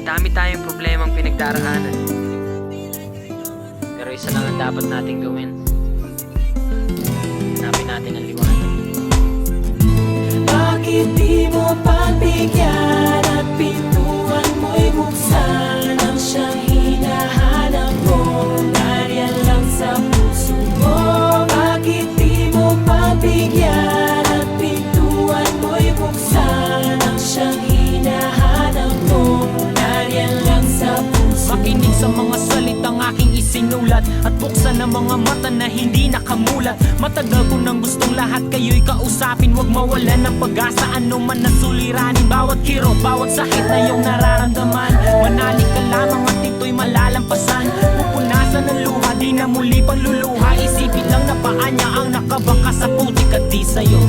Madami tayong problemang pinagdaraanan, pero isa lang ang dapat nating gawin. Hanapin natin ang liwanag. Bakit di mo pagbigyan at pintuan mo'y buksan ang siyang hinahanap mo? Nariyan lang sa puso mo. Bakit di mo pagbigyan at pintuan mo'y buksan ang siyang hinahanap mo? Nariyan lang sa puso mo. Makinig sa mga salitang aking isinulat at buksan ang mga mata na hindi nakamulat. Matagal ko nang gustong lahat kayo'y kausapin. Huwag mawalan ng pag-asa, ano man na suliranin. Bawat kirot, bawat sakit na iyong nararamdaman, manalig ka lamang at ito'y malalampasan. Pupunasan ng luha, di na muli panluluha. Isipin lang na paa niya ang nakabaka sa putik at di sa'yo.